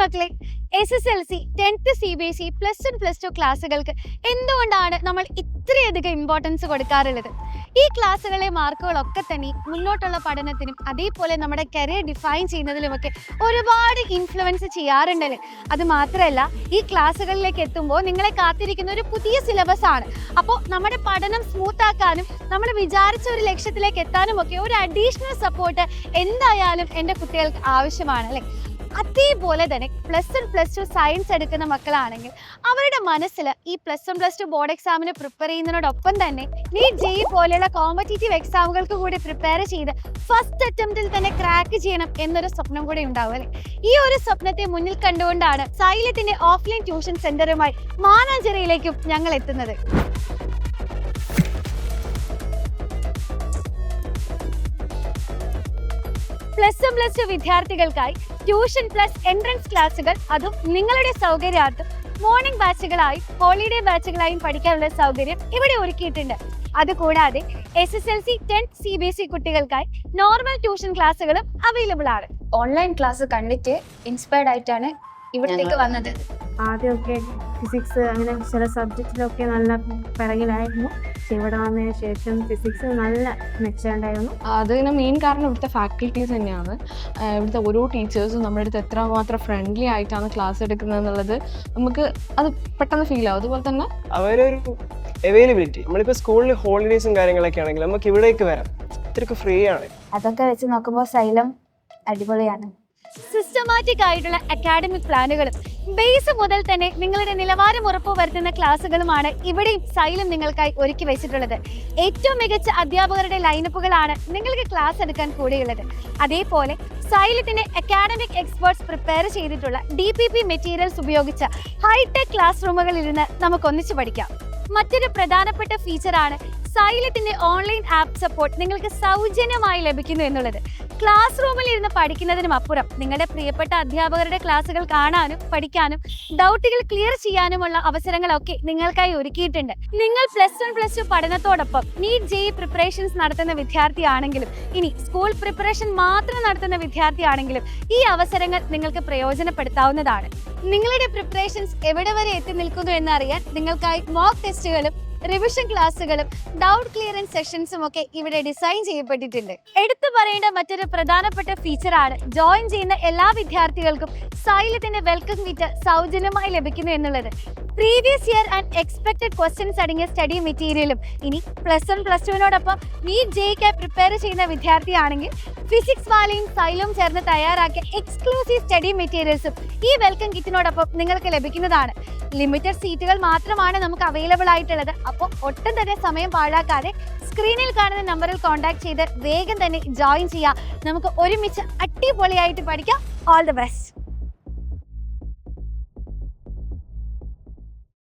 മക്കളെ, SSLC, 10th CBSE, +1, +2 ക്ലാസ്സുകൾക്ക് എന്തുകൊണ്ടാണ് നമ്മൾ ഇത്രയധികം ഇമ്പോർട്ടൻസ് കൊടുക്കാറുള്ളത്? ഈ ക്ലാസ്സുകളിലെ മാർക്കുകളൊക്കെ തന്നെ മുന്നോട്ടുള്ള പഠനത്തിനും അതേപോലെ നമ്മുടെ കരിയർ ഡിഫൈൻ ചെയ്യുന്നതിലുമൊക്കെ ഒരുപാട് ഇൻഫ്ലുവൻസ് ചെയ്യാറുണ്ടല്ലേ. അത് മാത്രമല്ല, ഈ ക്ലാസ്സുകളിലേക്ക് എത്തുമ്പോൾ നിങ്ങളെ കാത്തിരിക്കുന്ന ഒരു പുതിയ സിലബസ് ആണ്. അപ്പോൾ നമ്മുടെ പഠനം സ്മൂത്ത് ആക്കാനും നമ്മൾ വിചാരിച്ച ഒരു ലക്ഷ്യത്തിലേക്ക് എത്താനും ഒക്കെ ഒരു അഡീഷണൽ സപ്പോർട്ട് എന്തായാലും എൻ്റെ കുട്ടികൾക്ക് ആവശ്യമാണ് അല്ലേ. അതേപോലെ തന്നെ +1, +2 സയൻസ് എടുക്കുന്ന മക്കളാണെങ്കിൽ അവരുടെ മനസ്സിൽ ഈ +1, +2 ബോർഡ് എക്സാമിന് പ്രിപ്പയർ ചെയ്യുന്നതിനോടൊപ്പം തന്നെ നീറ്റ് JEE പോലെയുള്ള കോമ്പറ്റേറ്റീവ് എക്സാമുകൾക്ക് കൂടി പ്രിപ്പയർ ചെയ്ത് ഫസ്റ്റ് അറ്റംപ്റ്റിൽ തന്നെ ക്രാക്ക് ചെയ്യണം എന്നൊരു സ്വപ്നം കൂടി ഉണ്ടാവും അല്ലേ. ഈ ഒരു സ്വപ്നത്തെ മുന്നിൽ കണ്ടുകൊണ്ടാണ് സൈലത്തിന്റെ ഓഫ്ലൈൻ ട്യൂഷൻ സെന്ററുമായി മാനാഞ്ചിറയിലേക്കും ഞങ്ങൾ എത്തുന്നത്. +1, +2 വിദ്യാർത്ഥികൾക്കായി ട്യൂഷൻ പ്ലസ് എൻട്രൻസ് ക്ലാസുകൾ, അതും നിങ്ങളുടെ സൗകര്യാർത്ഥം മോർണിംഗ് ബാച്ചുകളായും ഹോളിഡേ ബാച്ചുകളായും പഠിക്കാനുള്ള സൗകര്യം ഇവിടെ ഒരുക്കിയിട്ടുണ്ട്. അതുകൂടാതെ SSLC, 10th CBSE കുട്ടികൾക്കായി നോർമൽ ട്യൂഷൻ ക്ലാസ്സുകളും അവൈലബിൾ ആണ്. ഓൺലൈൻ ക്ലാസ് കണ്ടിട്ട് ഇൻസ്പയർഡ് ആയിട്ടാണ് ഇവിടത്തേക്ക് വന്നത്. ആദ്യമൊക്കെ ഫിസിക്സ് അങ്ങനെ ചില സബ്ജക്റ്റിലൊക്കെ നല്ല പിറകിലായിരുന്നു. പക്ഷെ ഇവിടെ വന്നതിന് ശേഷം ഫിസിക്സ് നല്ല മെച്ചമുണ്ടായിരുന്നു. അതിന് മെയിൻ കാരണം ഇവിടുത്തെ ഫാക്കൽറ്റീസ് തന്നെയാണ്. ഇവിടുത്തെ ഓരോ ടീച്ചേഴ്സും നമ്മുടെ അടുത്ത് എത്രമാത്രം ഫ്രണ്ട്ലി ആയിട്ടാണ് ക്ലാസ് എടുക്കുന്നത് എന്നുള്ളത് നമുക്ക് അത് പെട്ടെന്ന് ഫീൽ ആവും. അതുപോലെ തന്നെ അവരൊരു അവൈലബിലിറ്റി, നമ്മളിപ്പോൾ സ്കൂളിൽ ഹോളിഡേയ്സും കാര്യങ്ങളൊക്കെ ആണെങ്കിൽ നമുക്ക് ഇവിടേക്ക് വരാം, ഇത്രയ്ക്ക് ഫ്രീ ആണ്. അതൊക്കെ വെച്ച് നോക്കുമ്പോൾ സൈലം അടിപൊളിയാണ്. സിസ്റ്റമാറ്റിക് ആയിട്ടുള്ള അക്കാഡമിക് പ്ലാനുകളും ബേസ് മുതൽ തന്നെ നിങ്ങളുടെ നിലവാരം ഉറപ്പുവരുത്തുന്ന ക്ലാസ്സുകളുമാണ് ഇവിടെയും സൈലം നിങ്ങൾക്കായി ഒരുക്കി വെച്ചിട്ടുള്ളത്. ഏറ്റവും മികച്ച അധ്യാപകരുടെ ലൈനപ്പുകളാണ് നിങ്ങൾക്ക് ക്ലാസ് എടുക്കാൻ കൂടെയുള്ളത്. അതേപോലെ സൈലത്തിന്റെ അക്കാഡമിക് എക്സ്പേർട്സ് പ്രിപ്പയർ ചെയ്തിട്ടുള്ള DPP മെറ്റീരിയൽസ് ഉപയോഗിച്ച ഹൈടെക് ക്ലാസ് റൂമുകളിൽ ഇരുന്ന് നമുക്ക് ഒന്നിച്ചു പഠിക്കാം. മറ്റൊരു പ്രധാനപ്പെട്ട ഫീച്ചറാണ് സൈലത്തിന്റെ ഓൺലൈൻ ആപ്പ് സപ്പോർട്ട് നിങ്ങൾക്ക് സൗജന്യമായി ലഭിക്കുന്നു എന്നുള്ളത്. ക്ലാസ് റൂമിൽ ഇരുന്ന് പഠിക്കുന്നതിനും അപ്പുറം നിങ്ങളുടെ പ്രിയപ്പെട്ട അധ്യാപകരുടെ ക്ലാസ്സുകൾ കാണാനും പഠിക്കാനും ഡൗട്ടുകൾ ക്ലിയർ ചെയ്യാനുമുള്ള അവസരങ്ങളൊക്കെ നിങ്ങൾക്കായി ഒരുക്കിയിട്ടുണ്ട്. നിങ്ങൾ +1, +2 പഠനത്തോടൊപ്പം നീറ്റ് JEE പ്രിപ്പറേഷൻസ് നടത്തുന്ന വിദ്യാർത്ഥിയാണെങ്കിലും ഇനി സ്കൂൾ പ്രിപ്പറേഷൻ മാത്രം നടത്തുന്ന വിദ്യാർത്ഥിയാണെങ്കിലും ഈ അവസരങ്ങൾ നിങ്ങൾക്ക് പ്രയോജനപ്പെടുത്താവുന്നതാണ്. നിങ്ങളുടെ പ്രിപ്പറേഷൻസ് എവിടെ വരെ എത്തി നിൽക്കുന്നു എന്നറിയാൻ നിങ്ങൾക്കായി മോക്ക് ടെസ്റ്റുകളും റിവിഷൻ ക്ലാസ്സുകളും ഡൗട്ട് ക്ലിയറൻസ് സെഷൻസും ഒക്കെ ഇവിടെ ഡിസൈൻ ചെയ്യപ്പെട്ടിട്ടുണ്ട്. എടുത്തു പറയേണ്ട മറ്റൊരു പ്രധാനപ്പെട്ട ഫീച്ചറാണ് ജോയിൻ ചെയ്യുന്ന എല്ലാ വിദ്യാർത്ഥികൾക്കും സൈലത്തിന്റെ വെൽക്കം കിറ്റ് സൗജന്യമായി ലഭിക്കുന്നു എന്നുള്ളത്. Previous year and expected questions അടങ്ങിയ സ്റ്റഡി മെറ്റീരിയലും ഇനി +1, +2നോടൊപ്പം നീറ്റ് JEE പ്രിപ്പയർ ചെയ്യുന്ന വിദ്യാർത്ഥിയാണെങ്കിൽ ഫിസിക്സ് വാലിയും സൈലവും ചേർന്ന് തയ്യാറാക്കിയ എക്സ്ക്ലൂസീവ് സ്റ്റഡി മെറ്റീരിയൽസും ഈ വെൽക്കം കിറ്റിനോടൊപ്പം നിങ്ങൾക്ക് ലഭിക്കുന്നതാണ്. ലിമിറ്റഡ് സീറ്റുകൾ മാത്രമാണ് നമുക്ക് അവൈലബിൾ ആയിട്ടുള്ളത്. അപ്പോൾ ഒട്ടും തന്നെ സമയം പാഴാക്കാതെ സ്ക്രീനിൽ കാണുന്ന നമ്പറിൽ കോൺടാക്ട് ചെയ്ത് വേഗം തന്നെ ജോയിൻ ചെയ്യാം. നമുക്ക് ഒരുമിച്ച് അടിപൊളിയായിട്ട് പഠിക്കാം. All the best.